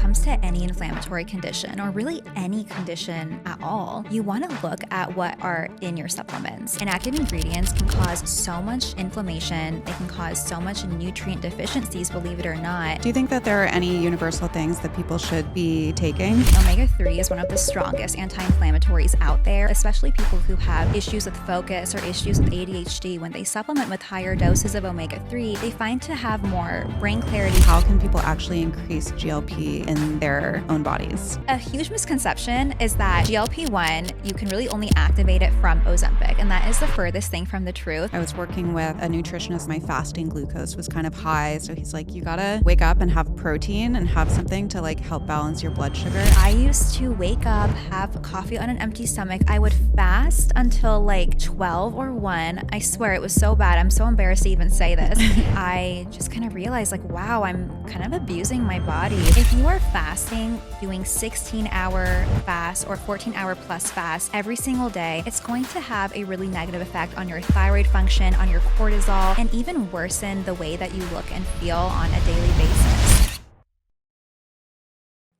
comes to any inflammatory condition, or really any condition at all, you want to look at what are in your supplements. Inactive ingredients can cause so much inflammation. They can cause so much nutrient deficiencies, believe it or not. Do you think that there are any universal things that people should be taking? Omega-3 is one of the strongest anti-inflammatories out there, especially people who have issues with focus or issues with ADHD. When they supplement with higher doses of omega-3, they find to have more brain clarity. How can people actually increase GLP in their own bodies? A huge misconception is that GLP-1, you can really only activate it from Ozempic, and that is the furthest thing from the truth. I was working with a nutritionist. My fasting glucose was kind of high, so he's like, you gotta wake up and have protein and have something to like help balance your blood sugar. I used to wake up, have coffee on an empty stomach. I would fast until like 12 or 1. I swear it was so bad. I'm so embarrassed to even say this. I just kind of realized like, wow, I'm kind of abusing my body. If you are fasting, doing 16-hour fast or 14-hour plus fast every single day, it's going to have a really negative effect on your thyroid function, on your cortisol, and even worsen the way that you look and feel on a daily basis.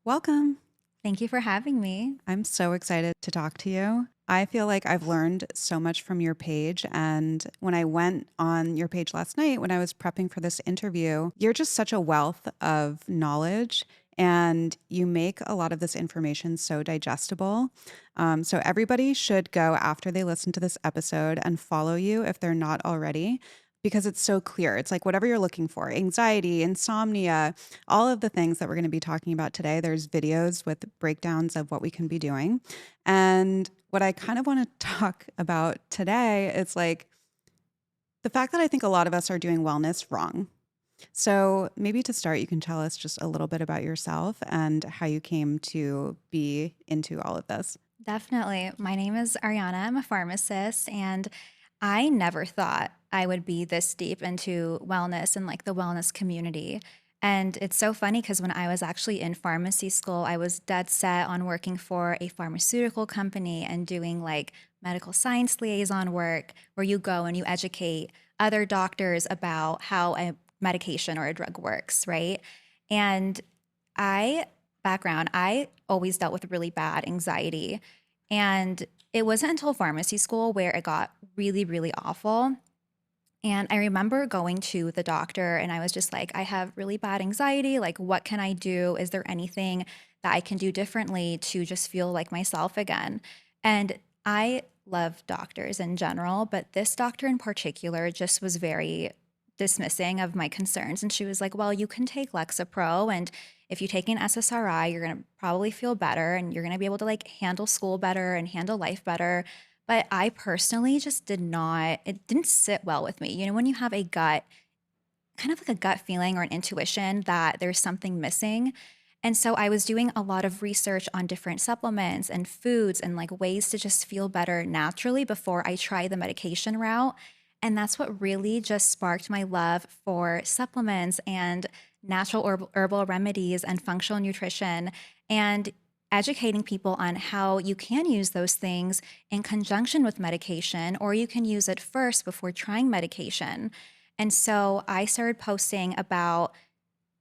Welcome. Thank you for having me. I'm so excited to talk to you. I feel like I've learned so much from your page. And when I went on your page last night, when I was prepping for this interview, you're just such a wealth of knowledge. And you make a lot of this information so digestible. So everybody should go after they listen to this episode and follow you if they're not already, because it's so clear. It's like whatever you're looking for, anxiety, insomnia, all of the things that we're going to be talking about today. There's videos with breakdowns of what we can be doing. And what I kind of want to talk about today is like the fact that I think a lot of us are doing wellness wrong. So maybe to start, you can tell us just a little bit about yourself and how you came to be into all of this. Definitely. My name is Ariana. I'm a pharmacist, and I never thought I would be this deep into wellness and like the wellness community. And it's so funny because when I was actually in pharmacy school, I was dead set on working for a pharmaceutical company and doing like medical science liaison work where you go and you educate other doctors about how a medication or a drug works, right? And I always dealt with really bad anxiety. And it wasn't until pharmacy school where it got really, really awful. And I remember going to the doctor and I was just like, I have really bad anxiety. Like, what can I do? Is there anything that I can do differently to just feel like myself again? And I love doctors in general, but this doctor in particular just was very dismissing of my concerns. And she was like, well, you can take Lexapro, and if you take an SSRI, you're going to probably feel better and you're going to be able to like handle school better and handle life better. But I personally just it didn't sit well with me. You know, when you have a gut, kind of like a gut feeling or an intuition that there's something missing. And so I was doing a lot of research on different supplements and foods and like ways to just feel better naturally before I try the medication route. And that's what really just sparked my love for supplements and natural herbal remedies and functional nutrition, and educating people on how you can use those things in conjunction with medication, or you can use it first before trying medication. And so I started posting about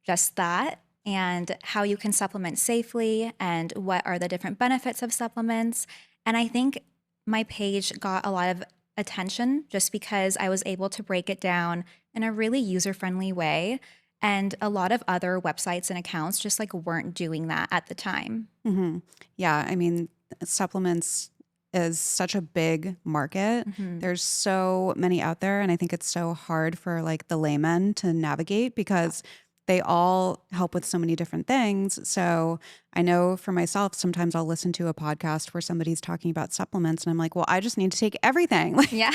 just that and how you can supplement safely and what are the different benefits of supplements. And I think my page got a lot of attention just because I was able to break it down in a really user-friendly way. And a lot of other websites and accounts just like weren't doing that at the time. Mm-hmm. Yeah, I mean, supplements is such a big market. Mm-hmm. There's so many out there, and I think it's so hard for like the layman to navigate because they all help with so many different things. So I know for myself, sometimes I'll listen to a podcast where somebody's talking about supplements and I'm like, well, I just need to take everything. Yeah.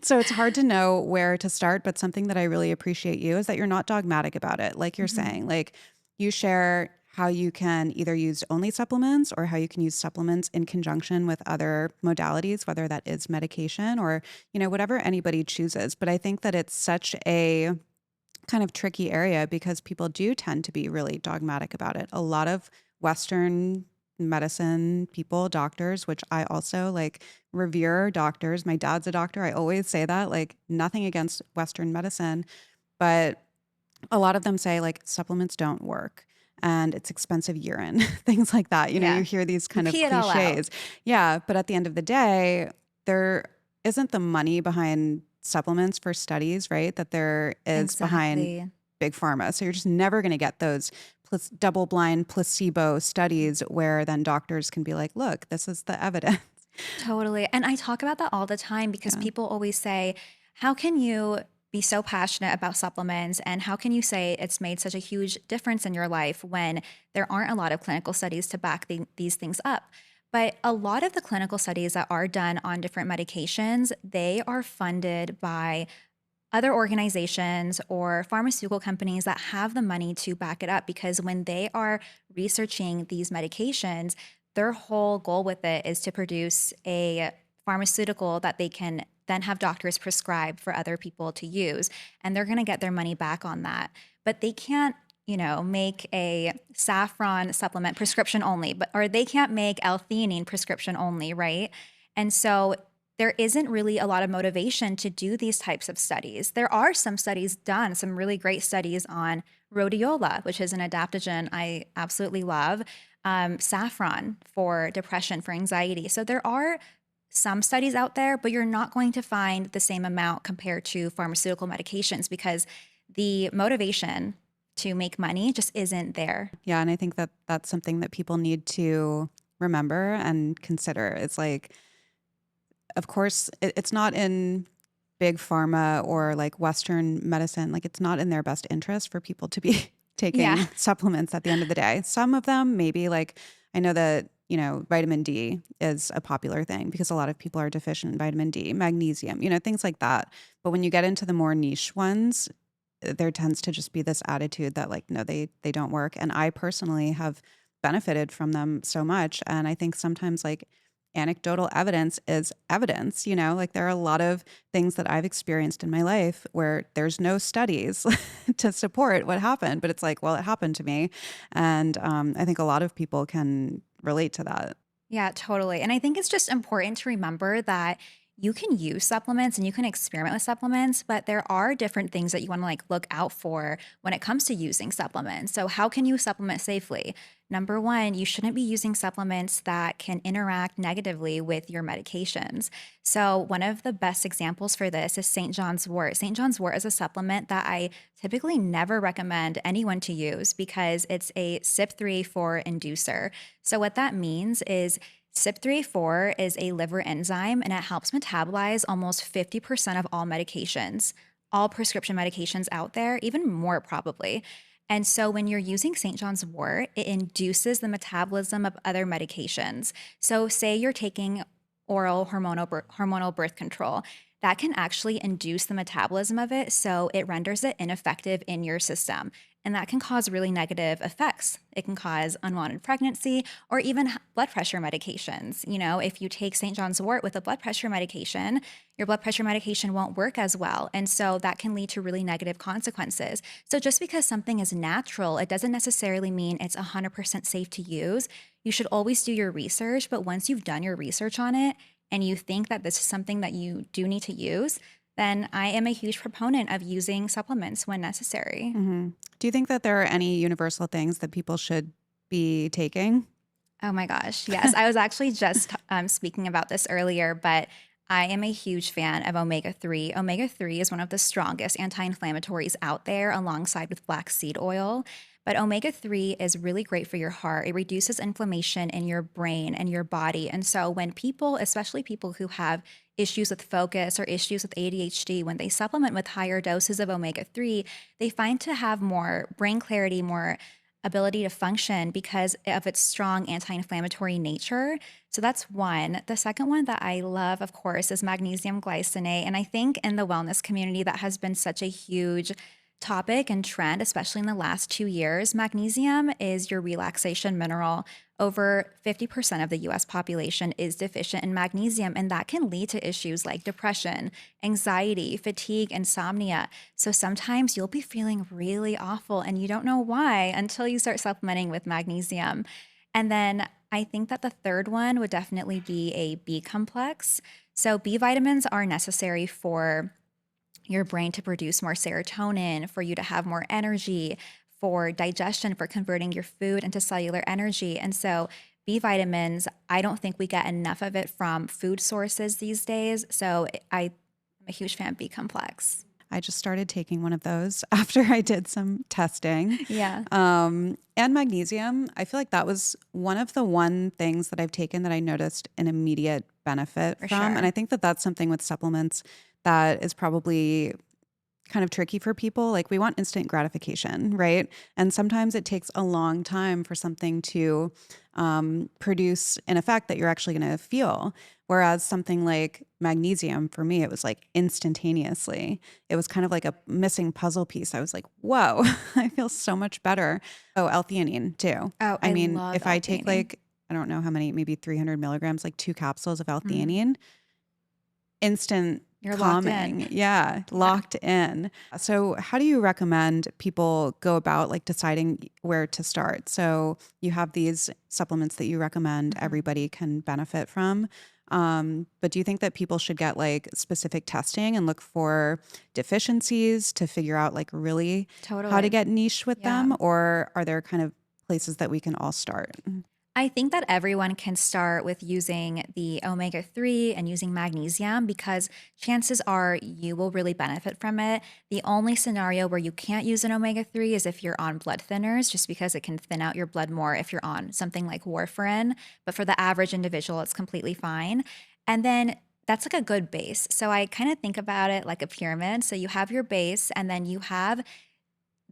So it's hard to know where to start. But something that I really appreciate you is that you're not dogmatic about it. Like you're saying, like you share how you can either use only supplements or how you can use supplements in conjunction with other modalities, whether that is medication or, you know, whatever anybody chooses. But I think that it's such a kind of tricky area because people do tend to be really dogmatic about it. A lot of Western medicine people, doctors, which I also like revere doctors. My dad's a doctor. I always say that, like nothing against Western medicine, but a lot of them say like supplements don't work. and it's expensive urine, things like that. You know, you Yeah. hear these You kind of pee it all out. cliches. Yeah. But at the end of the day, there isn't the money behind supplements for studies, right? That there is behind Exactly. big pharma. So you're just never going to get those double blind placebo studies where then doctors can be like, look, this is the evidence. Totally. And I talk about that all the time because Yeah. people always say, how can you be so passionate about supplements? And how can you say it's made such a huge difference in your life when there aren't a lot of clinical studies to back these things up? But a lot of the clinical studies that are done on different medications, they are funded by other organizations or pharmaceutical companies that have the money to back it up because when they are researching these medications, their whole goal with it is to produce a pharmaceutical that they can then have doctors prescribe for other people to use. And they're going to get their money back on that. But they can't, make a saffron supplement prescription only, or they can't make L-theanine prescription only, right? And so there isn't really a lot of motivation to do these types of studies. There are some studies done, some really great studies on rhodiola, which is an adaptogen I absolutely love, saffron for depression, for anxiety. So there are some studies out there, but you're not going to find the same amount compared to pharmaceutical medications because the motivation to make money just isn't there. Yeah. And I think that that's something that people need to remember and consider. It's like, of course, it's not in big pharma or like Western medicine. Like, it's not in their best interest for people to be Yeah. taking supplements at the end of the day. Some of them, maybe like, I know that, vitamin D is a popular thing because a lot of people are deficient in vitamin D, magnesium, things like that. But when you get into the more niche ones, there tends to just be this attitude that like, no, they don't work. And I personally have benefited from them so much. And I think sometimes like anecdotal evidence is evidence, like there are a lot of things that I've experienced in my life where there's no studies to support what happened, but it's like, well, it happened to me. And I think a lot of people can relate to that. Yeah, totally. And I think it's just important to remember that you can use supplements and you can experiment with supplements, but there are different things that you want to like look out for when it comes to using supplements. So, how can you supplement safely? Number one, you shouldn't be using supplements that can interact negatively with your medications. So, one of the best examples for this is St. John's wort. St. John's wort is a supplement that I typically never recommend anyone to use because it's a CYP3A4 inducer. So, what that means is CYP3A4 is a liver enzyme and it helps metabolize almost 50% of all medications, all prescription medications out there, even more probably. And so when you're using St. John's wort, it induces the metabolism of other medications. So, say you're taking oral hormonal birth control, that can actually induce the metabolism of it. So, it renders it ineffective in your system. And that can cause really negative effects. It can cause unwanted pregnancy or even blood pressure medications. If you take St. John's wort with a blood pressure medication, your blood pressure medication won't work as well. And so that can lead to really negative consequences. So just because something is natural, it doesn't necessarily mean it's 100% safe to use. You should always do your research. But once you've done your research on it and you think that this is something that you do need to use, then I am a huge proponent of using supplements when necessary. Hmm. Do you think that there are any universal things that people should be taking? Oh my gosh. Yes. I was actually just speaking about this earlier, but I am a huge fan of omega-3. Omega-3 is one of the strongest anti inflammatories out there alongside with black seed oil. But omega-3 is really great for your heart. It reduces inflammation in your brain and your body. And so when people, especially people who have issues with focus or issues with ADHD, when they supplement with higher doses of omega-3, they find to have more brain clarity, more ability to function because of its strong anti-inflammatory nature. So that's one. The second one that I love, of course, is magnesium glycinate. And I think in the wellness community, that has been such a huge topic and trend, especially in the last 2 years. Magnesium is your relaxation mineral. Over 50% of the US population is deficient in magnesium, and that can lead to issues like depression, anxiety, fatigue, insomnia. So sometimes you'll be feeling really awful and you don't know why until you start supplementing with magnesium. And then I think that the third one would definitely be a B complex. So B vitamins are necessary for your brain to produce more serotonin, for you to have more energy, for digestion, for converting your food into cellular energy. And so B vitamins, I don't think we get enough of it from food sources these days. So I'm a huge fan of B complex. I just started taking one of those after I did some testing. Yeah, And magnesium, I feel like that was one things that I've taken that I noticed an immediate benefit for from. And sure. I think that that's something with supplements that is probably kind of tricky for people. Like we want instant gratification, right? And sometimes it takes a long time for something to produce an effect that you're actually going to feel. Whereas something like magnesium, for me, it was like instantaneously. It was kind of like a missing puzzle piece. I was like, whoa, I feel so much better. Oh, L-theanine too. Oh, I I mean, love if I take L-theanine. like, I don't know how many, maybe 300 milligrams, like 2 capsules of Mm, L-theanine, instant you're locked in. calming. Yeah, Yeah. locked in. So, how do you recommend people go about like deciding where to start? So, you have these supplements that you recommend Mhm. everybody can benefit from. But do you think that people should get like specific testing and look for deficiencies to figure out like really how to Totally. get niche with Yeah. them? Or are there kind of places that we can all start? I think that everyone can start with using the omega-3 and using magnesium because chances are you will really benefit from it. The only scenario where you can't use an omega-3 is if you're on blood thinners, just because it can thin out your blood more if you're on something like warfarin. But for the average individual, it's completely fine. And then that's like a good base. So I kind of think about it like a pyramid. So you have your base, and then you have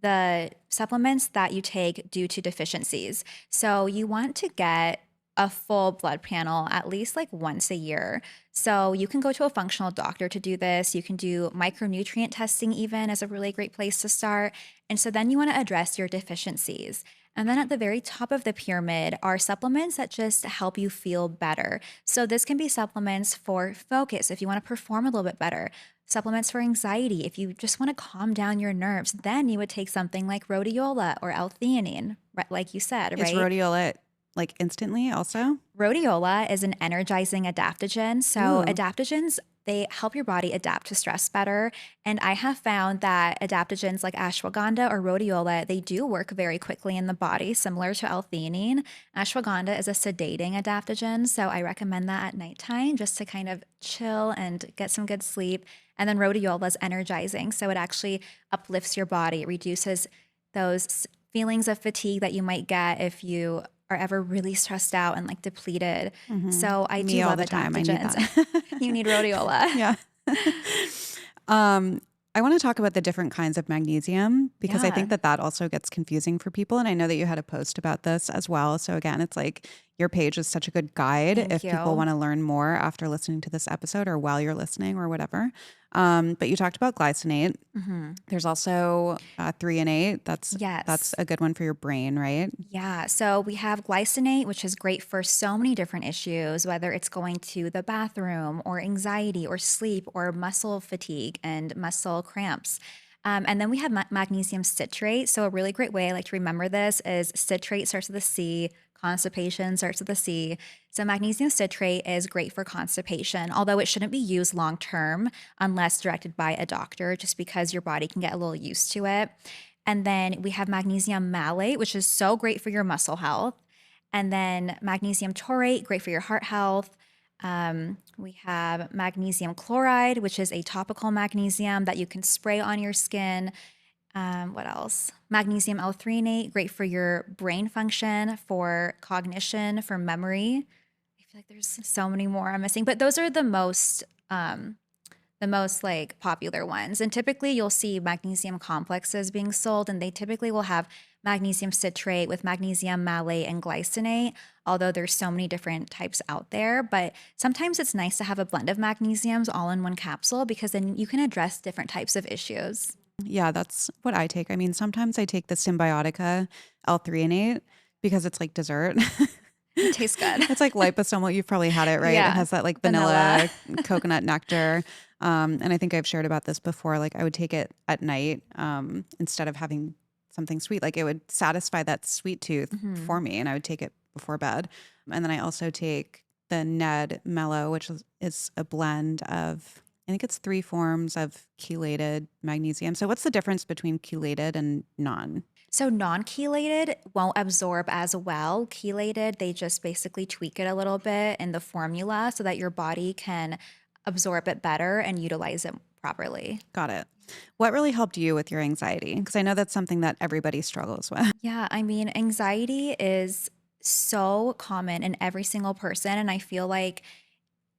the supplements that you take due to deficiencies. So you want to get a full blood panel at least like once a year. So you can go to a functional doctor to do this. You can do micronutrient testing even as a really great place to start. And so then you want to address your deficiencies. And then at the very top of the pyramid are supplements that just help you feel better. So this can be supplements for focus if you want to perform a little bit better, supplements for anxiety. If you just want to calm down your nerves, then you would take something like rhodiola or L-theanine, like you said, Is right? rhodiola like instantly also? Rhodiola is an energizing adaptogen. So Ooh. adaptogens, they help your body adapt to stress better. And I have found that adaptogens like ashwagandha or rhodiola, they do work very quickly in the body, similar to L-theanine. Ashwagandha is a sedating adaptogen, so I recommend that at nighttime just to kind of chill and get some good sleep. And then rhodiola is energizing, so it actually uplifts your body. It reduces those feelings of fatigue that you might get if you are ever really stressed out and like depleted. Mhm. So I do Me all love the time. I need adaptogens. that. You need rhodiola. Yeah. Um, I want to talk about the different kinds of magnesium because I think Yeah. that that also gets confusing for people. And I know that you had a post about this as well. So again, it's like your page is such a good guide Thank if people you. want to learn more after listening to this episode or while you're listening or whatever. But you talked about glycinate. Hmm. There's also 3 and 8. That's Yes. a good one for your brain, right? Yeah. So we have glycinate, which is great for so many different issues, whether it's going to the bathroom or anxiety or sleep or muscle fatigue and muscle cramps. And then we have magnesium citrate. So a really great way I like to remember this is citrate starts with a C, constipation starts with a C. So magnesium citrate is great for constipation, although it shouldn't be used long term unless directed by a doctor, just because your body can get a little used to it. And then we have magnesium malate, which is so great for your muscle health. And then magnesium taurate, great for your heart health. We have magnesium chloride, which is a topical magnesium that you can spray on your skin. What else? Magnesium L-threonate, great for your brain function, for cognition, for memory. I feel like there's so many more I'm missing, but those are the most like popular ones. And typically you'll see magnesium complexes being sold, and they typically will have magnesium citrate with magnesium malate and glycinate, although there's so many different types out there. But sometimes it's nice to have a blend of magnesiums all in one capsule because then you can address different types of issues. Yeah, that's what I take. I mean, sometimes I take the Symbiotica L-threonate because it's like dessert. It tastes good. It's like liposomal. You've probably had it, right? It Yeah. has that like Vanilla. vanilla coconut nectar. And I think I've shared about this before. Like I would take it at night instead of having something sweet. Like it would satisfy that sweet tooth Hmm. for me, and I would take it before bed. And then I also take the Ned Mellow, which is a blend of, I think it's 3 forms of chelated magnesium. So what's the difference between chelated and non? So non-chelated won't absorb as well. Chelated, they just basically tweak it a little bit in the formula so that your body can absorb it better and utilize it properly. Got it. What really helped you with your anxiety? Because I know that's something that everybody struggles with. Yeah, I mean, anxiety is so common in every single person. And I feel like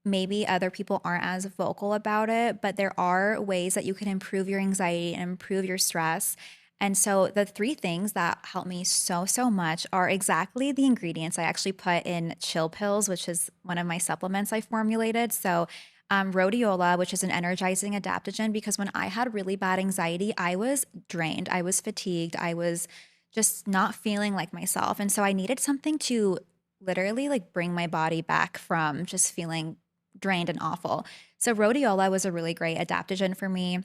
maybe other people aren't as vocal about it, but there are ways that you can improve your anxiety and improve your stress. And so the three things that help me so, so much are exactly the ingredients I actually put in chill pills, which is one of my supplements I formulated. So, rhodiola, which is an energizing adaptogen, because when I had really bad anxiety, I was drained, I was fatigued, I was just not feeling like myself. And so I needed something to literally like bring my body back from just feeling drained and awful. So rhodiola was a really great adaptogen for me.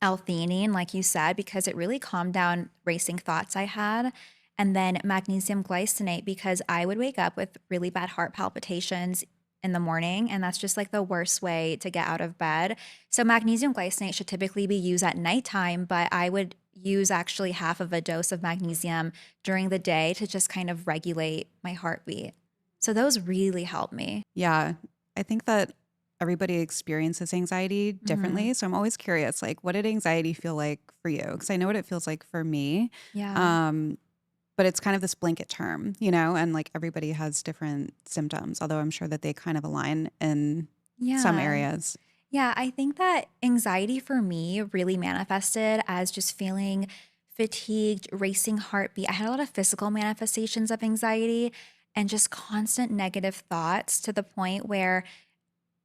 L-theanine, like you said, because it really calmed down racing thoughts I had. And then magnesium glycinate, because I would wake up with really bad heart palpitations in the morning. And that's just like the worst way to get out of bed. So magnesium glycinate should typically be used at nighttime, but I would use actually half of a dose of magnesium during the day to just kind of regulate my heartbeat. So those really help me. Yeah. I think that everybody experiences anxiety Mhm. differently. So I'm always curious, like, what did anxiety feel like for you? Because I know what it feels like for me. Yeah. Um, but it's kind of this blanket term, and like everybody has different symptoms, although I'm sure that they kind of align in some Yeah. areas. Yeah, I think that anxiety for me really manifested as just feeling fatigued, racing heartbeat. I had a lot of physical manifestations of anxiety and just constant negative thoughts to the point where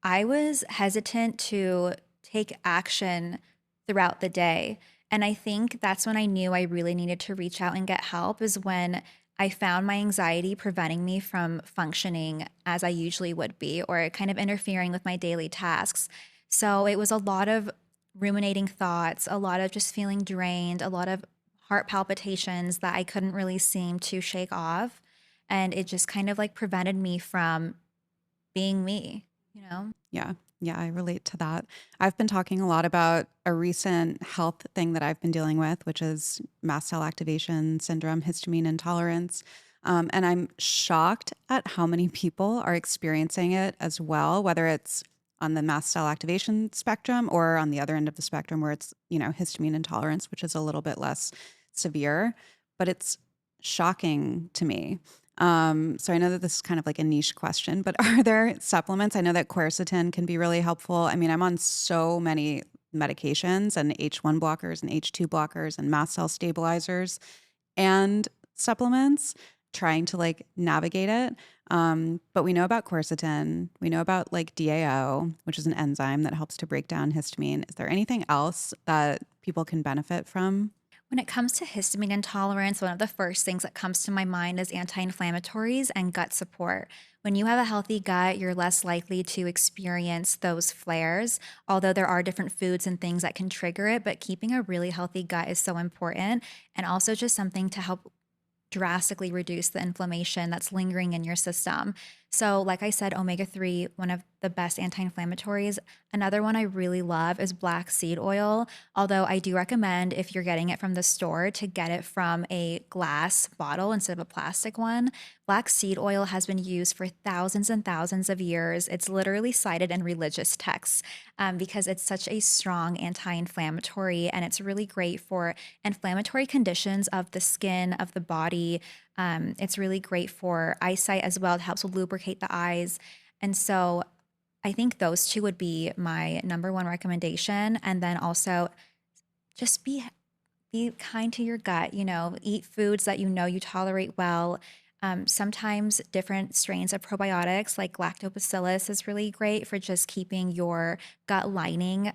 I was hesitant to take action throughout the day. And I think that's when I knew I really needed to reach out and get help, is when I found my anxiety preventing me from functioning as I usually would be, or kind of interfering with my daily tasks. So it was a lot of ruminating thoughts, a lot of just feeling drained, a lot of heart palpitations that I couldn't really seem to shake off. And it just kind of like prevented me from being me, you know? Yeah. Yeah, I relate to that. I've been talking a lot about a recent health thing that I've been dealing with, which is mast cell activation syndrome, histamine intolerance. And I'm shocked at how many people are experiencing it as well, whether it's on the mast cell activation spectrum or on the other end of the spectrum where it's, histamine intolerance, which is a little bit less severe. But it's shocking to me. So I know that this is kind of like a niche question, but are there supplements? I know that quercetin can be really helpful. I mean, I'm on so many medications and H1 blockers and H2 blockers and mast cell stabilizers and supplements trying to like navigate it. But we know about quercetin. We know about like DAO, which is an enzyme that helps to break down histamine. Is there anything else that people can benefit from? When it comes to histamine intolerance, one of the first things that comes to my mind is anti inflammatories and gut support. When you have a healthy gut, you're less likely to experience those flares, although there are different foods and things that can trigger it. But keeping a really healthy gut is so important, and also just something to help drastically reduce the inflammation that's lingering in your system. So, like I said, omega-3, one of the best anti inflammatories. Another one I really love is black seed oil. Although I do recommend, if you're getting it from the store, to get it from a glass bottle instead of a plastic one. Black seed oil has been used for thousands and thousands of years. It's literally cited in religious texts because it's such a strong anti inflammatory, and it's really great for inflammatory conditions of the skin, of the body. It's really great for eyesight as well. It helps lubricate the eyes. And so I think those two would be my number one recommendation. And then also just be kind to your gut, eat foods that you know you tolerate well. Sometimes different strains of probiotics like lactobacillus is really great for just keeping your gut lining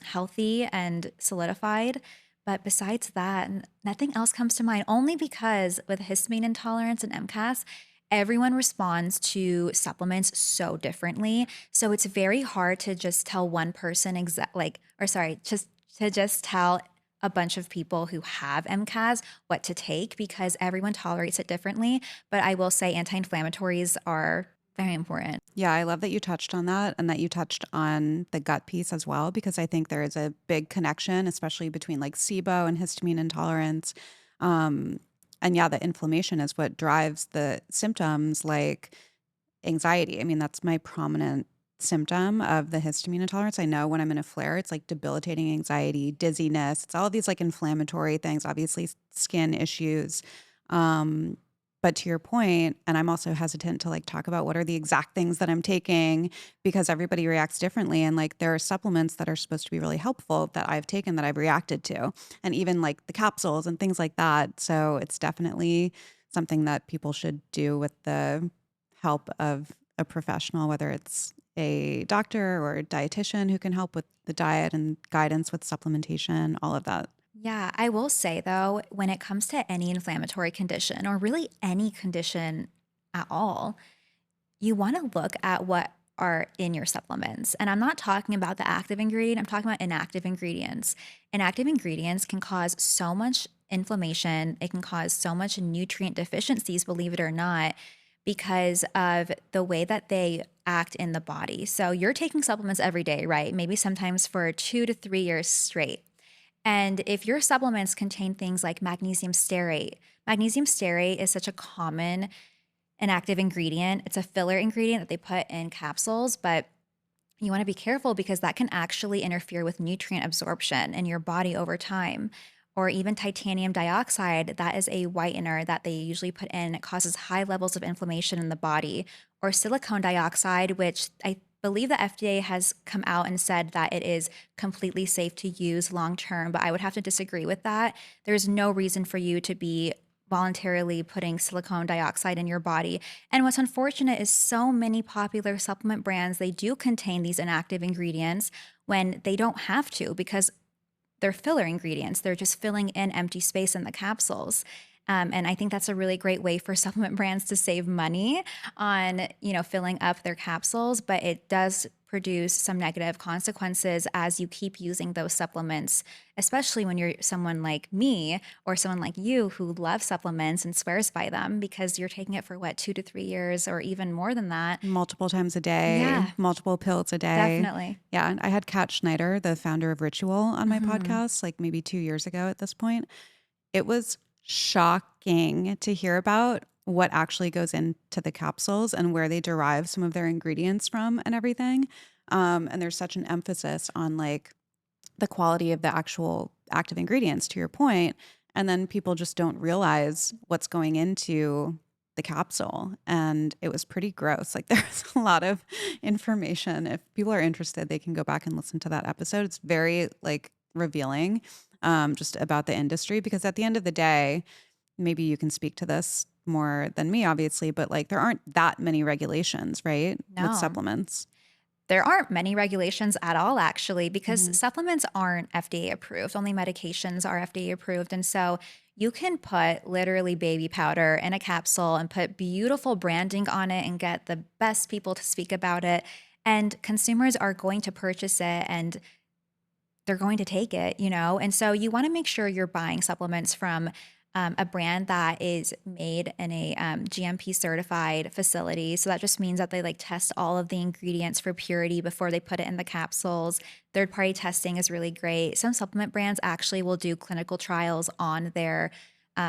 healthy and solidified. But besides that, nothing else comes to mind, only because with histamine intolerance and MCAS, everyone responds to supplements so differently. So it's very hard to just tell one person just to just tell a bunch of people who have MCAS what to take, because everyone tolerates it differently. But I will say anti inflammatories are very important. Yeah, I love that you touched on that and that you touched on the gut piece as well, because I think there is a big connection, especially between like SIBO and histamine intolerance. And yeah, the inflammation is what drives the symptoms like anxiety. I mean, that's my prominent symptom of the histamine intolerance. I know when I'm in a flare, it's like debilitating anxiety, dizziness. It's all of these like inflammatory things, obviously skin issues. Um, but to your point, and I'm also hesitant to like talk about what are the exact things that I'm taking because everybody reacts differently. And like there are supplements that are supposed to be really helpful that I've taken that I've reacted to, and even like the capsules and things like that. So it's definitely something that people should do with the help of a professional, whether it's a doctor or a dietitian who can help with the diet and guidance with supplementation, all of that. Yeah, I will say though, when it comes to any inflammatory condition or really any condition at all, you want to look at what are in your supplements. And I'm not talking about the active ingredient, I'm talking about inactive ingredients. Inactive ingredients can cause so much inflammation, it can cause so much nutrient deficiencies, believe it or not, because of the way that they act in the body. So you're taking supplements every day, right? Maybe sometimes for 2 to 3 years straight. And if your supplements contain things like magnesium stearate is such a common inactive ingredient. It's a filler ingredient that they put in capsules, but you want to be careful because that can actually interfere with nutrient absorption in your body over time. Or even titanium dioxide, that is a whitener that they usually put in. It causes high levels of inflammation in the body. Or silicone dioxide, which I believe the FDA has come out and said that it is completely safe to use long term, but I would have to disagree with that. There's no reason for you to be voluntarily putting silicone dioxide in your body. And what's unfortunate is so many popular supplement brands, they do contain these inactive ingredients when they don't have to because they're filler ingredients. They're just filling in empty space in the capsules. And I think that's a really great way for supplement brands to save money on, filling up their capsules, but it does produce some negative consequences as you keep using those supplements, especially when you're someone like me or someone like you who loves supplements and swears by them because you're taking it for what, 2 to 3 years or even more than that. Multiple times a day, Yeah, multiple pills a day. definitely. Yeah. I had Kat Schneider, the founder of Ritual, on my Hmm. podcast, like maybe 2 years ago at this point. It was shocking to hear about what actually goes into the capsules and where they derive some of their ingredients from and everything. And there's such an emphasis on like the quality of the actual active ingredients, to your point. And then people just don't realize what's going into the capsule. And it was pretty gross. Like there's a lot of information. If people are interested, they can go back and listen to that episode. It's very like revealing just about the industry because at the end of the day, maybe you can speak to this more than me, obviously, but like there aren't that many regulations, right? With No. supplements. There aren't many regulations at all, actually, because Hmm. supplements aren't FDA approved. Only medications are FDA approved. And so you can put literally baby powder in a capsule and put beautiful branding on it and get the best people to speak about it. And consumers are going to purchase it and they're going to take it. And so you want to make sure you're buying supplements from a brand that is made in a GMP certified facility. So that just means that they like test all of the ingredients for purity before they put it in the capsules. Third party testing is really great. Some supplement brands actually will do clinical trials on their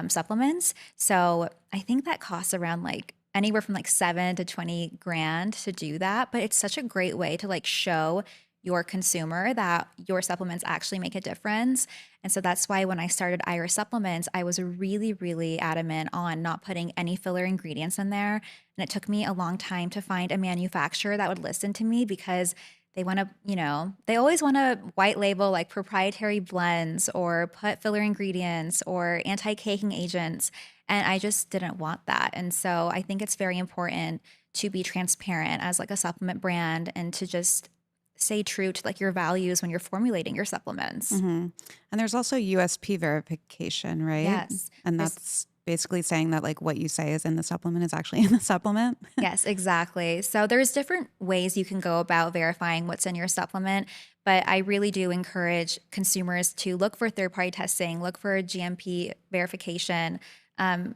supplements. So I think that costs around like anywhere from like 7 to 20 grand to do that. But it's such a great way to like show your consumer that your supplements actually make a difference. And so that's why when I started Iris Supplements, I was really, really adamant on not putting any filler ingredients in there. And it took me a long time to find a manufacturer that would listen to me because they want to, they always want to white label like proprietary blends or put filler ingredients or anti caking agents. And I just didn't want that. And so I think it's very important to be transparent as like a supplement brand and to just stay true to like your values when you're formulating your supplements. Hmm. And there's also USP verification, right? Yes. And There's that's basically saying that like what you say is in the supplement is actually in the supplement. yes, exactly. So there's different ways you can go about verifying what's in your supplement, but I really do encourage consumers to look for third-party testing, look for GMP verification, and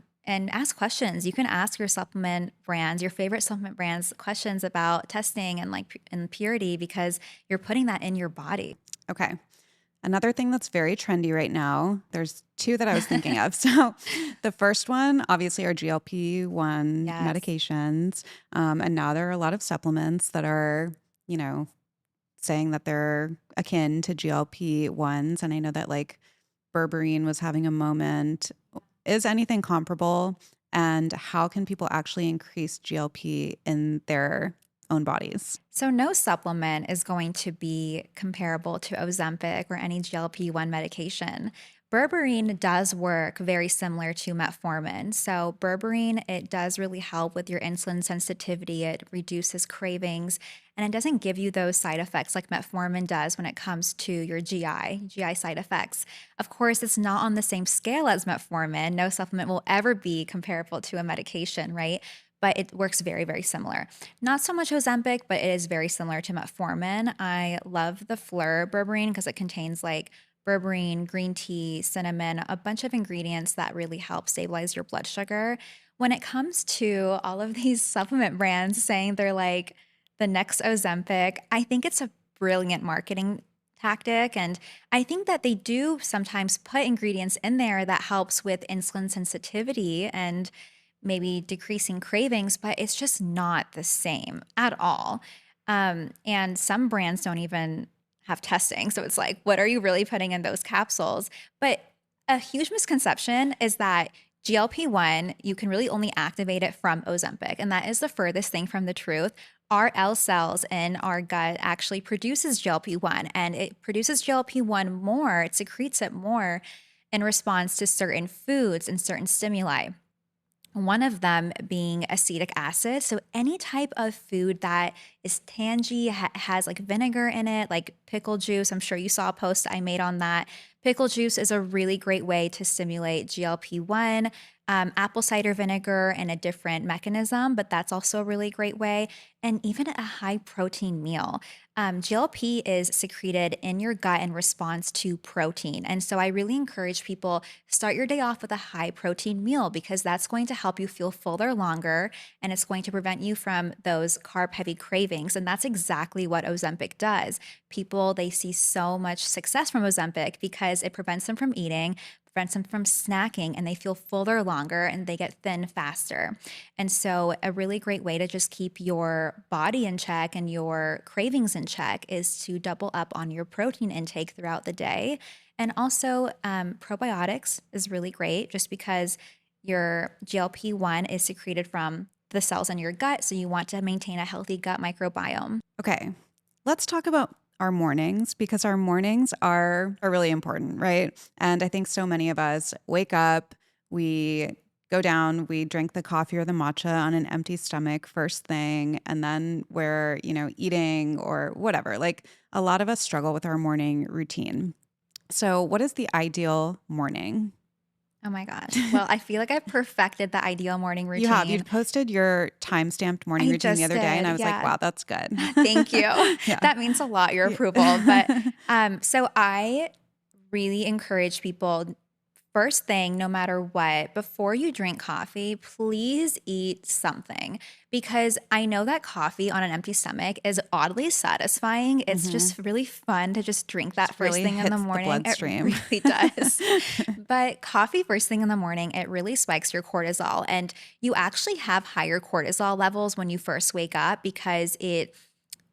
ask questions. You can ask your supplement brands, your favorite supplement brands, questions about testing and like and purity because you're putting that in your body. Okay. Another thing that's very trendy right now, there's two that I was thinking of. So the first one, obviously, are GLP-1 Yes. medications. And now there are a lot of supplements that are, you know, saying that they're akin to GLP-1s. And I know that like berberine was having a moment. Is anything comparable? And how can people actually increase GLP in their own bodies? So, no supplement is going to be comparable to Ozempic or any GLP-1 medication. Berberine does work very similar to metformin. So, berberine, it does really help with your insulin sensitivity. It reduces cravings, and it doesn't give you those side effects like metformin does when it comes to your GI side effects. Of course, it's not on the same scale as metformin. No supplement will ever be comparable to a medication, right? But it works very, very similar. Not so much Ozempic, but it is very similar to metformin. I love the Fleur berberine because it contains like berberine, green tea, cinnamon, a bunch of ingredients that really help stabilize your blood sugar. When it comes to all of these supplement brands saying they're like the next Ozempic, I think it's a brilliant marketing tactic. And I think that they do sometimes put ingredients in there that helps with insulin sensitivity and maybe decreasing cravings, but it's just not the same at all. And some brands don't even have testing. So it's like, what are you really putting in those capsules? But a huge misconception is that GLP-1, you can really only activate it from Ozempic. And that is the furthest thing from the truth. Our L cells in our gut actually produces GLP-1 and it produces GLP-1 more, it secretes it more in response to certain foods and certain stimuli. One of them being acetic acid. So any type of food that is tangy, has like vinegar in it, like pickle juice. I'm sure you saw a post I made on that. Pickle juice is a really great way to stimulate GLP-1. Apple cider vinegar in a different mechanism, but that's also a really great way. And even a high protein meal. GLP is secreted in your gut in response to protein. And so I really encourage people start your day off with a high protein meal because that's going to help you feel fuller longer and it's going to prevent you from those carb heavy cravings. And that's exactly what Ozempic does. People, they see so much success from Ozempic because it prevents them from eating, prevents them from snacking, and they feel fuller longer and they get thin faster. And so, a really great way to just keep your body in check and your cravings in check is to double up on your protein intake throughout the day. And also, probiotics is really great just because your GLP-1 is secreted from the cells in your gut. So, you want to maintain a healthy gut microbiome. Okay, let's talk about our mornings because our mornings are really important, right? And I think so many of us wake up, we go down, we drink the coffee or the matcha on an empty stomach first thing, and then we're, eating or whatever. Like a lot of us struggle with our morning routine. So, what is the ideal morning? Oh my gosh. Well, I feel like I've perfected the ideal morning You have. You routine. posted your time-stamped morning I routine the just other day, and I did. was like, Yeah. wow, that's good. Thank you. Yeah. That means a lot, your approval. But so I really encourage people first thing, no matter what, before you drink coffee, please eat something because I know that coffee on an empty stomach is oddly satisfying. It's Hmm. just really fun to just drink that Just first really thing in the hits the morning. It bloodstream. really does. But coffee first thing in the morning, it really spikes your cortisol. And you actually have higher cortisol levels when you first wake up because it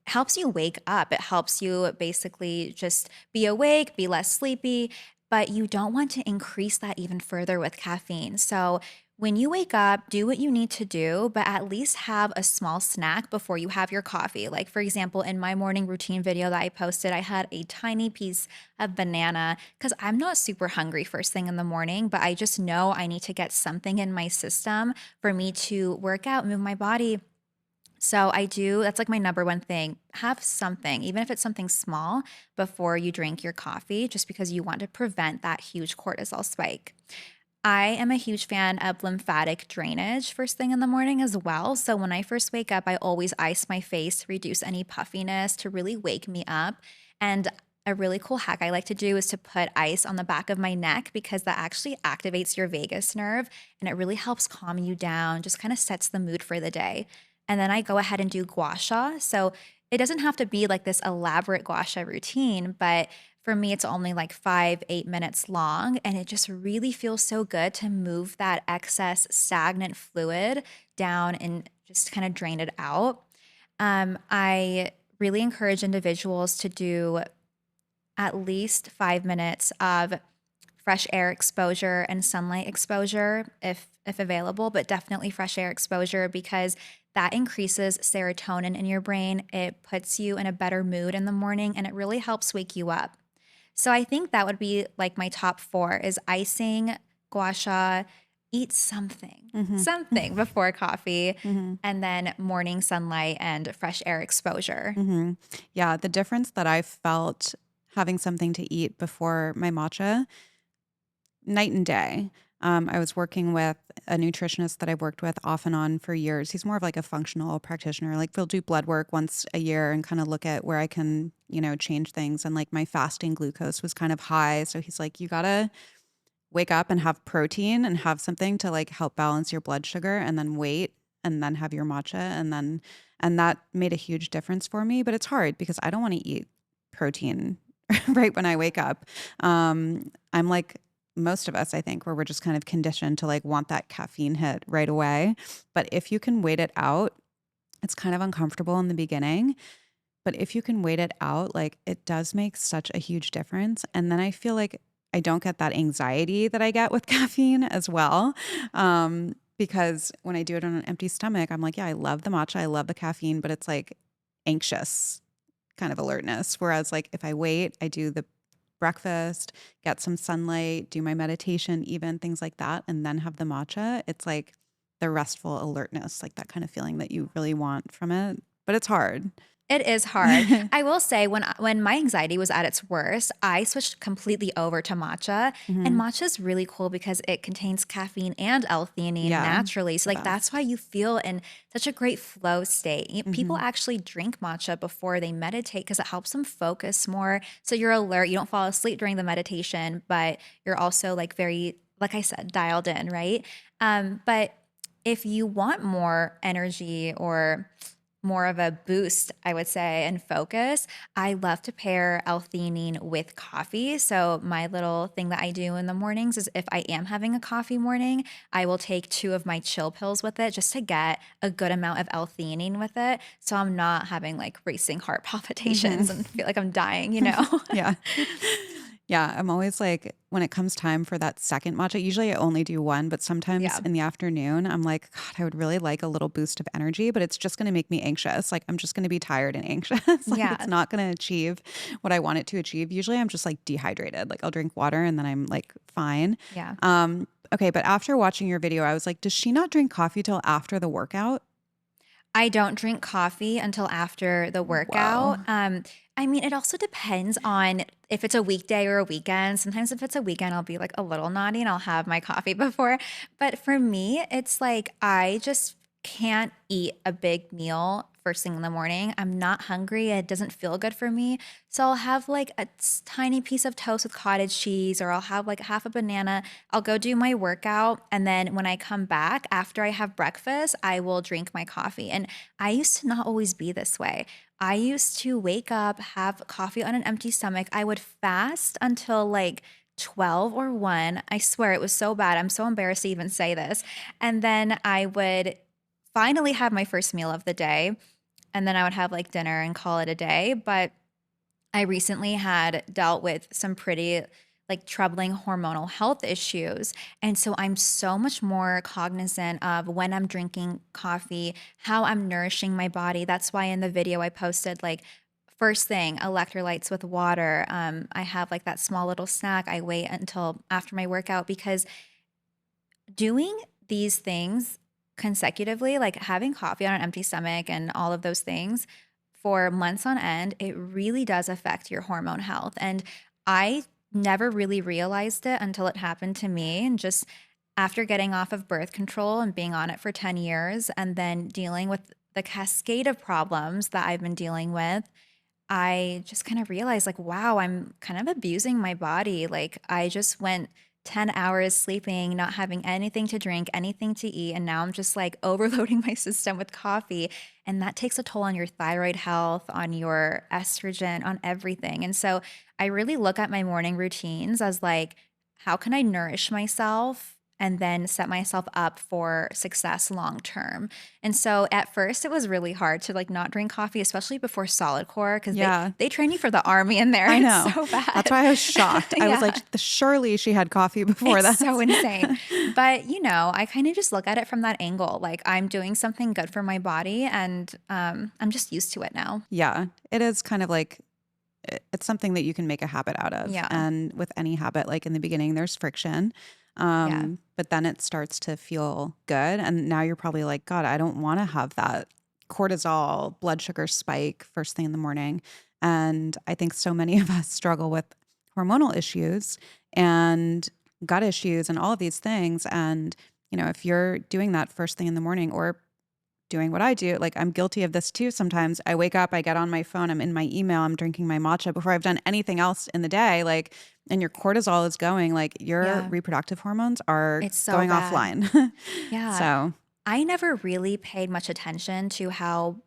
helps you wake up. It helps you basically just be awake, be less sleepy, but you don't want to increase that even further with caffeine. So when you wake up, do what you need to do, but at least have a small snack before you have your coffee. Like, for example, in my morning routine video that I posted, I had a tiny piece of banana because I'm not super hungry first thing in the morning, but I just know I need to get something in my system for me to work out, move my body. So I do, that's like my number one thing. Have something, even if it's something small, before you drink your coffee, just because you want to prevent that huge cortisol spike. I am a huge fan of lymphatic drainage first thing in the morning as well. So when I first wake up, I always ice my face to reduce any puffiness to really wake me up. And a really cool hack I like to do is to put ice on the back of my neck because that actually activates your vagus nerve and it really helps calm you down, just kind of sets the mood for the day. And then I go ahead and do gua sha. So it doesn't have to be like this elaborate gua sha routine, but For me, it's only like 5, 8 minutes long. And it just really feels so good to move that excess stagnant fluid down and just kind of drain it out. I really encourage individuals to do at least 5 minutes of fresh air exposure and sunlight exposure if available, but definitely fresh air exposure because that increases serotonin in your brain. It puts you in a better mood in the morning and it really helps wake you up. So I think that would be like my top four is icing, gua sha, eat something, Mm-hmm. something before coffee, Mm-hmm. and then morning sunlight and fresh air exposure. Mm-hmm. Yeah, the difference that I felt having something to eat before my matcha, night and day. I was working with a nutritionist that I've worked with off and on for years. He's more of like a functional practitioner. Like we'll do blood work once a year and kind of look at where I can, change things. And like my fasting glucose was kind of high. So he's like, you gotta wake up and have protein and have something to like help balance your blood sugar and then wait and then have your matcha and that made a huge difference for me. But it's hard because I don't want to eat protein right when I wake up. I'm like most of us, I think, where we're just kind of conditioned to like want that caffeine hit right away. But if you can wait it out, it's kind of uncomfortable in the beginning. But if you can wait it out, like it does make such a huge difference. And then I feel like I don't get that anxiety that I get with caffeine as well. Because when I do it on an empty stomach, I'm like, yeah, I love the matcha, I love the caffeine, but it's like anxious kind of alertness. Whereas like if I wait, I do the breakfast, get some sunlight, do my meditation, even things like that, and then have the matcha, it's like the restful alertness, like that kind of feeling that you really want from it. But it's hard. It is hard. I will say when my anxiety was at its worst, I switched completely over to matcha. And Mhm. matcha is really cool because it contains caffeine and L-theanine Yeah, naturally. So the like that's why best. you feel in such a great flow state. People Mhm. actually drink matcha before they meditate because it helps them focus more. So you're alert, you don't fall asleep during the meditation, but you're also like very, like I said, dialed in, right? But if you want more energy or more of a boost, I would say, and focus, I love to pair L-theanine with coffee. So my little thing that I do in the mornings is if I am having a coffee morning, I will take 2 of my chill pills with it just to get a good amount of L-theanine with it. So I'm not having like racing heart Mhm. palpitations and feel like I'm dying. Yeah. Yeah, I'm always like, when it comes time for that second matcha, usually I only do one, but sometimes Yeah. in the afternoon, I'm like, God, I would really like a little boost of energy, but it's just going to make me anxious. Like, I'm just going to be tired and anxious. Like, it's Yeah. not going to achieve what I want it to achieve. Usually I'm just like dehydrated. Like, I'll drink water and then I'm like fine. Yeah. Okay, but after watching your video, I was like, does she not drink coffee till after the workout? I don't drink coffee until after the Whoa. workout. I mean, it also depends on if it's a weekday or a weekend. Sometimes if it's a weekend, I'll be like a little naughty and I'll have my coffee before. But for me, it's like I just can't eat a big meal first thing in the morning. I'm not hungry. It doesn't feel good for me. So I'll have like a tiny piece of toast with cottage cheese, or I'll have like half a banana. I'll go do my workout. And then when I come back after I have breakfast, I will drink my coffee. And I used to not always be this way. I used to wake up, have coffee on an empty stomach. I would fast until like 12 or 1. I swear it was so bad. I'm so embarrassed to even say this. And then I would finally have my first meal of the day. And then I would have like dinner and call it a day. But I recently had dealt with some pretty like troubling hormonal health issues. And so I'm so much more cognizant of when I'm drinking coffee, how I'm nourishing my body. That's why in the video I posted like first thing electrolytes with water. I have like that small little snack. I wait until after my workout because doing these things consecutively, like having coffee on an empty stomach and all of those things for months on end, it really does affect your hormone health. And I never really realized it until it happened to me. And just after getting off of birth control and being on it for 10 years and then dealing with the cascade of problems that I've been dealing with, I just kind of realized like, wow, I'm kind of abusing my body. Like I just went 10 hours sleeping, not having anything to drink, anything to eat. And now I'm just like overloading my system with coffee. And that takes a toll on your thyroid health, on your estrogen, on everything. And so I really look at my morning routines as like, how can I nourish myself and then set myself up for success long term? And so at first it was really hard to like not drink coffee, especially before solid core, because they Yeah, they train you for the army in there. I It's know. so That's bad. why I was shocked. I was Yeah. like, surely she had coffee before It's this. so insane. But, I kind of just look at it from that angle. Like I'm doing something good for my body and I'm just used to it now. Yeah, it is kind of like it's something that you can make a habit out of. Yeah. And with any habit, like in the beginning, there's friction. Yeah. But then it starts to feel good. And now you're probably like, God, I don't want to have that cortisol, blood sugar spike first thing in the morning. And I think so many of us struggle with hormonal issues and gut issues and all of these things. And, if you're doing that first thing in the morning or doing what I do, like I'm guilty of this too. Sometimes I wake up, I get on my phone, I'm in my email, I'm drinking my matcha before I've done anything else in the day. Like, and your cortisol is going, like your Yeah. reproductive hormones are It's so going bad. offline. Yeah. So, I never really paid much attention to how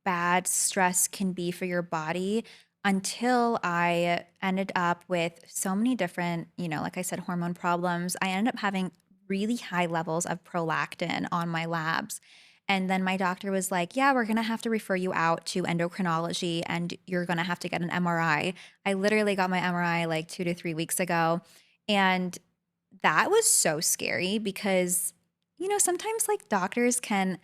bad stress can be for your body until I ended up with so many different, like I said, hormone problems. I ended up having really high levels of prolactin on my labs. And then my doctor was like, yeah, we're going to have to refer you out to endocrinology and you're going to have to get an MRI. I literally got my MRI like 2 to 3 weeks ago. And that was so scary because, sometimes like doctors can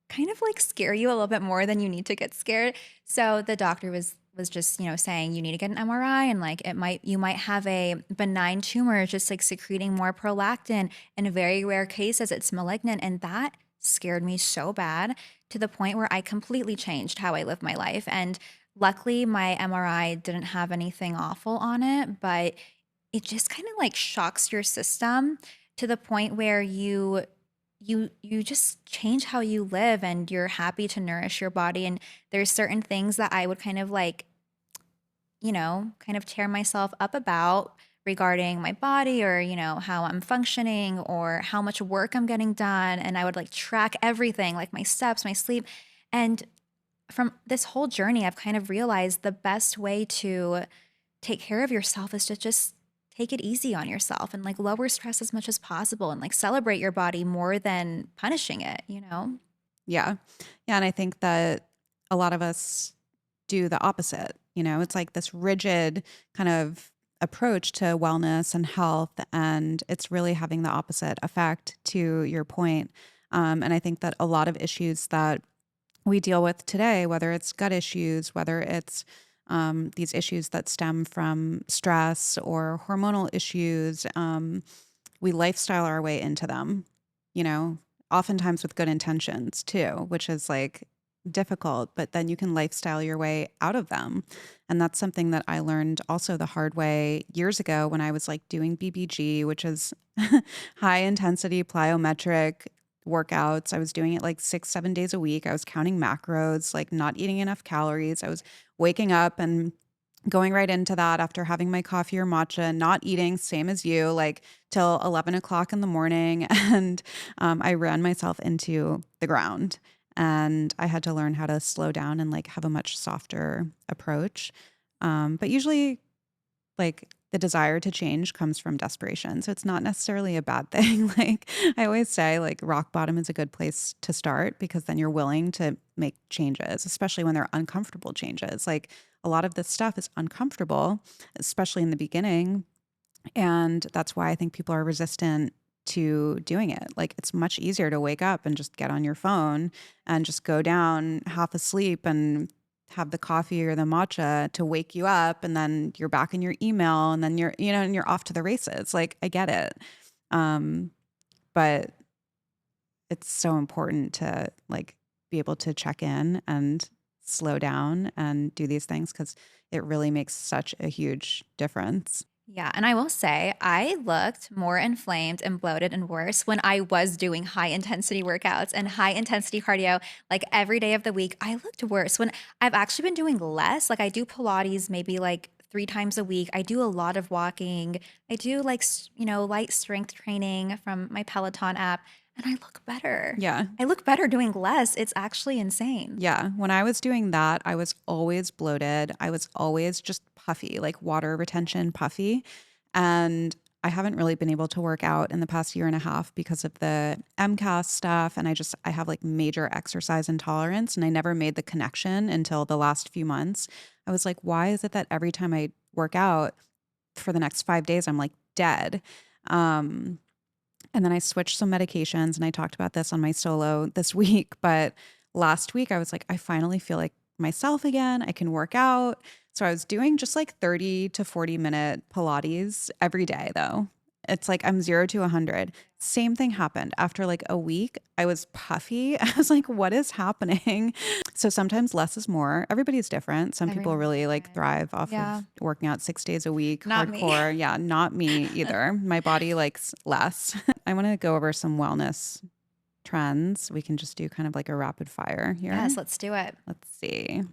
kind of like scare you a little bit more than you need to get scared. So the doctor was just, saying you need to get an MRI and like you might have a benign tumor just like secreting more prolactin. In very rare cases it's malignant and that scared me so bad to the point where I completely changed how I live my life. And luckily my MRI didn't have anything awful on it, but it just kind of like shocks your system to the point where you just change how you live and you're happy to nourish your body. And there's certain things that I would kind of like, kind of tear myself up about regarding my body or, how I'm functioning or how much work I'm getting done. And I would like track everything, like my steps, my sleep. And from this whole journey, I've kind of realized the best way to take care of yourself is to just take it easy on yourself and like lower stress as much as possible and like celebrate your body more than punishing it. yeah. Yeah. And I think that a lot of us do the opposite. It's like this rigid kind of approach to wellness and health, and it's really having the opposite effect to your point. And I think that a lot of issues that we deal with today, whether it's gut issues, whether it's these issues that stem from stress or hormonal issues, we lifestyle our way into them, you know, oftentimes with good intentions too, which is like difficult, but then you can lifestyle your way out of them. And that's something that I learned also the hard way years ago when I was like doing BBG, which is high intensity plyometric workouts. I was doing it like 6, 7 days a week. I was counting macros, like not eating enough calories. I was waking up and going right into that after having my coffee or matcha, not eating, same as you, like till 11 o'clock in the morning. And I ran myself into the ground. And I had to learn how to slow down and like have a much softer approach. But usually, like the desire to change comes from desperation. So it's not necessarily a bad thing. Like I always say, like rock bottom is a good place to start because then you're willing to make changes, especially when they're uncomfortable changes. Like a lot of this stuff is uncomfortable, especially in the beginning. And that's why I think people are resistant to doing it. Like it's much easier to wake up and just get on your phone and just go down half asleep and have the coffee or the matcha to wake you up, and then you're back in your email, and then and you're off to the races. Like I get it. Um but it's so important to like be able to check in and slow down and do these things because it really makes such a huge difference. Yeah, and I will say I looked more inflamed and bloated and worse when I was doing high intensity workouts and high intensity cardio like every day of the week. I looked worse when I've actually been doing less. Like I do Pilates maybe like 3 times a week. I do a lot of walking. I do like, light strength training from my Peloton app, and I look better. Yeah. I look better doing less. It's actually insane. Yeah. When I was doing that, I was always bloated. I was always just puffy, like water retention puffy. And I haven't really been able to work out in the past year and a half because of the MCAS stuff. And I have like major exercise intolerance. And I never made the connection until the last few months. I was like, why is it that every time I work out for the next 5 days, I'm like dead? Um, and then I switched some medications, and I talked about this on my solo this week. But last week I was like, I finally feel like myself again. I can work out. So I was doing just like 30 to 40-minute Pilates every day though. It's like I'm 0 to 100. Same thing happened after like a week. I was puffy. I was like, what is happening? So sometimes less is more. Everybody's different. Some people Everyone's really like different. thrive off Yeah. of working out 6 days a week, Not me. hardcore. Yeah, not me either. My body likes less. I want to go over some wellness trends. We can just do kind of like a rapid fire here. Yes, let's do it. Let's see.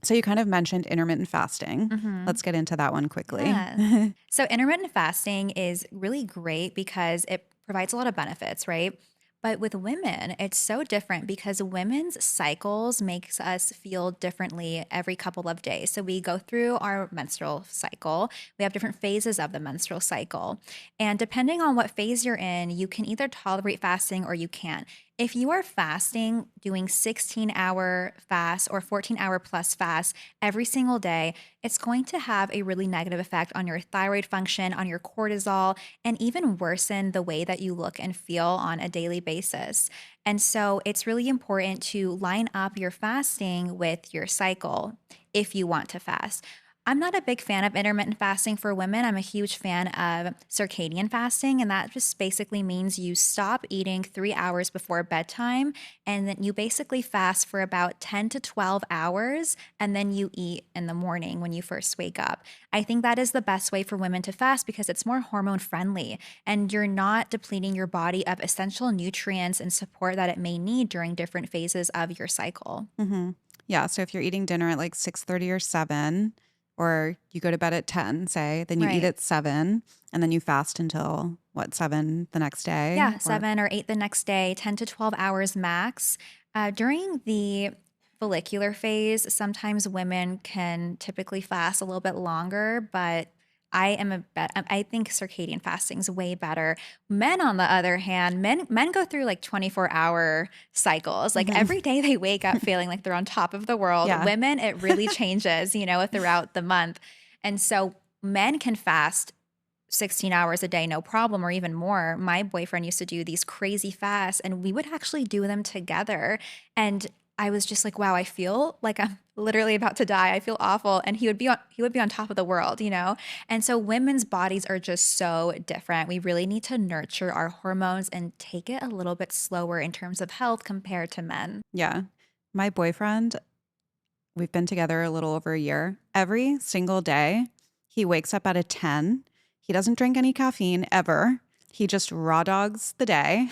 So you kind of mentioned intermittent fasting. Hmm. Let's get into that one quickly. Yes. So intermittent fasting is really great because it provides a lot of benefits, right? But with women, it's so different because women's cycles makes us feel differently every couple of days. So we go through our menstrual cycle. We have different phases of the menstrual cycle. And depending on what phase you're in, you can either tolerate fasting or you can't. If you are fasting, doing 16-hour fast or 14-hour plus fast every single day, it's going to have a really negative effect on your thyroid function, on your cortisol, and even worsen the way that you look and feel on a daily basis. And so it's really important to line up your fasting with your cycle if you want to fast. I'm not a big fan of intermittent fasting for women. I'm a huge fan of circadian fasting, and that just basically means you stop eating 3 hours before bedtime, and then you basically fast for about 10 to 12 hours, and then you eat in the morning when you first wake up. I think that is the best way for women to fast because it's more hormone friendly, and you're not depleting your body of essential nutrients and support that it may need during different phases of your cycle. Hmm. Yeah. So if you're eating dinner at like 6:30 or 7, or you go to bed at 10, say, then you eat Right. at 7, and then you fast until what, 7 the next day? Yeah, 7 or 8 the next day, 10 to 12 hours max. During the follicular phase, sometimes women can typically fast a little bit longer, but I think circadian fasting is way better. Men, on the other hand, men go through like 24-hour cycles. Like Mhm. every day they wake up feeling like they're on top of the world. Yeah. Women, it really changes, throughout the month. And so men can fast 16 hours a day, no problem, or even more. My boyfriend used to do these crazy fasts, and we would actually do them together. And I was just like, wow, I feel like I'm literally about to die. I feel awful. And he would be on top of the world. And so women's bodies are just so different. We really need to nurture our hormones and take it a little bit slower in terms of health compared to men. Yeah. My boyfriend, we've been together a little over a year. Every single day, he wakes up at a 10. He doesn't drink any caffeine ever. He just raw dogs the day,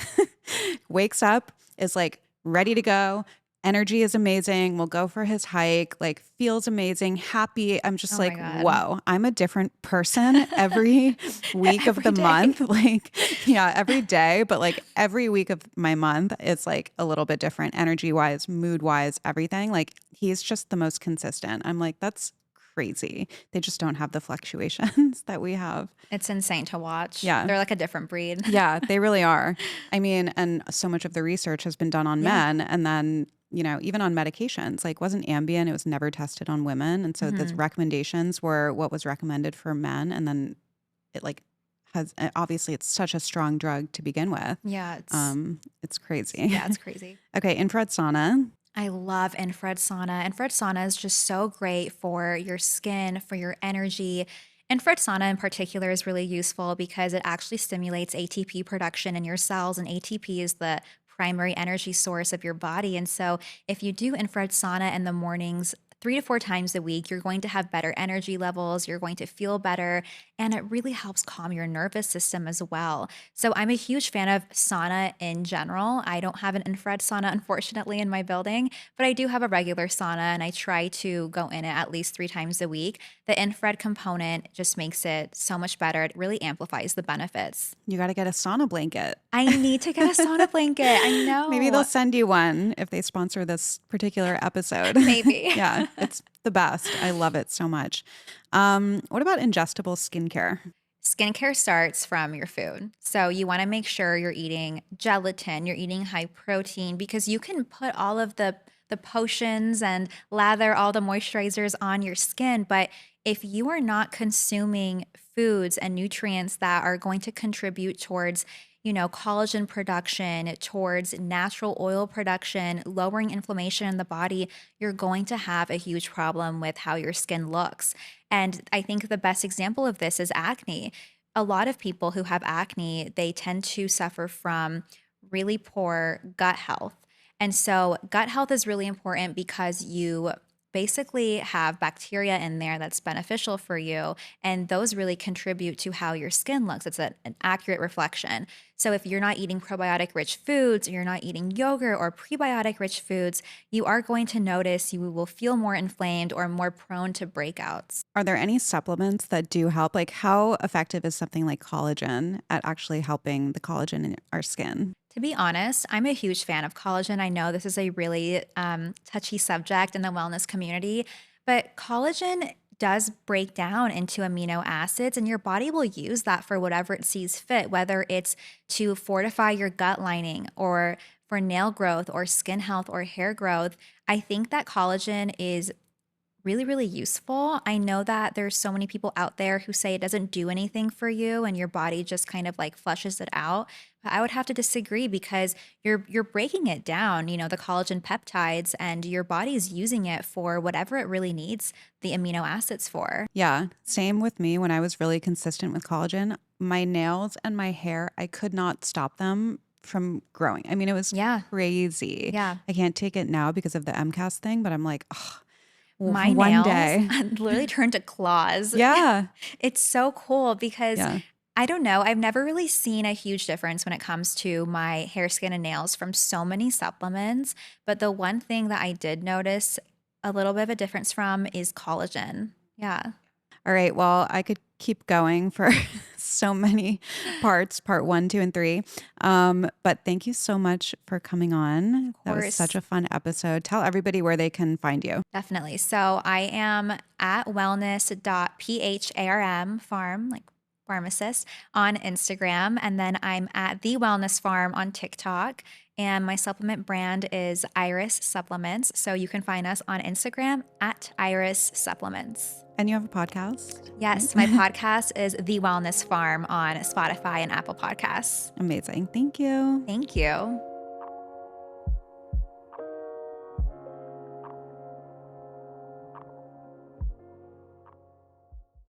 wakes up, is like ready to go. Energy is amazing. We'll go for his hike, like feels amazing, happy. I'm just Oh my like, God. whoa, I'm a different person every week of Every the day. month. Like, yeah, every day, but like every week of my month, it's like a little bit different energy wise, mood wise, everything. Like, he's just the most consistent. I'm like, that's crazy. They just don't have the fluctuations that we have. It's insane to watch. Yeah. They're like a different breed. Yeah, they really are. I mean, and so much of the research has been done on Yeah. men, and then, even on medications, like wasn't Ambien, it was never tested on women. And so the Mhm. recommendations were what was recommended for men. And then it like obviously it's such a strong drug to begin with. Yeah, it's It's crazy. yeah, it's crazy. Okay. Infrared sauna. I love infrared sauna. Infrared sauna is just so great for your skin, for your energy. Infrared sauna in particular is really useful because it actually stimulates ATP production in your cells, and ATP is the primary energy source of your body. And so, if you do infrared sauna in the mornings 3 to 4 times a week, you're going to have better energy levels, you're going to feel better, and it really helps calm your nervous system as well. So I'm a huge fan of sauna in general. I don't have an infrared sauna, unfortunately, in my building, but I do have a regular sauna and I try to go in it at least 3 times a week. The infrared component just makes it so much better. It really amplifies the benefits. You got to get a sauna blanket. I need to get a sauna blanket. I Maybe they'll know. send you one if they sponsor this particular episode. Maybe. Yeah, it's the best. I love it so much. What about ingestible skincare? Skincare starts from your food. So you want to make sure you're eating gelatin, you're eating high protein because you can put all of the potions and lather all the moisturizers on your skin, but if you are not consuming foods and nutrients that are going to contribute towards collagen production, towards natural oil production, lowering inflammation in the body, you're going to have a huge problem with how your skin looks. And I think the best example of this is acne. A lot of people who have acne, they tend to suffer from really poor gut health. And so, gut health is really important because you basically have bacteria in there that's beneficial for you. And those really contribute to how your skin looks. It's an accurate reflection. So, if you're not eating probiotic rich foods, or you're not eating yogurt or prebiotic rich foods, you are going to notice you will feel more inflamed or more prone to breakouts. Are there any supplements that do help? Like, how effective is something like collagen at actually helping the collagen in our skin? To be honest, I'm a huge fan of collagen. I know this is a really touchy subject in the wellness community, but collagen does break down into amino acids, and your body will use that for whatever it sees fit, whether it's to fortify your gut lining or for nail growth or skin health or hair growth. I think that collagen is really, really useful. I know that there's so many people out there who say it doesn't do anything for you and your body just kind of like flushes it out. But I would have to disagree because you're breaking it down, the collagen peptides, and your body is using it for whatever it really needs the amino acids for. Yeah, same with me when I was really consistent with collagen. My nails and my hair, I could not stop them from growing. I mean, it was Yeah. crazy. Yeah. I can't take it now because of the MCAS thing, but I'm like, oh, My one nails day. literally turned to claws. Yeah. It's so cool because Yeah. I don't know. I've never really seen a huge difference when it comes to my hair, skin, and nails from so many supplements. But the one thing that I did notice a little bit of a difference from is collagen. Yeah, All right. Well, I could keep going for so many parts, part one, two, and three. But thank you so much for coming on. of That was such course. a fun episode. Tell everybody where they can find you. Definitely. So I am at wellness.pharm, farm, like pharmacist, on Instagram. And then I'm at the Wellness Farm on TikTok. And my supplement brand is Iris Supplements. So you can find us on Instagram at Iris Supplements. And you have a podcast? Yes, my podcast is The Wellness Farm on Spotify and Apple Podcasts. Amazing. Thank you. Thank you.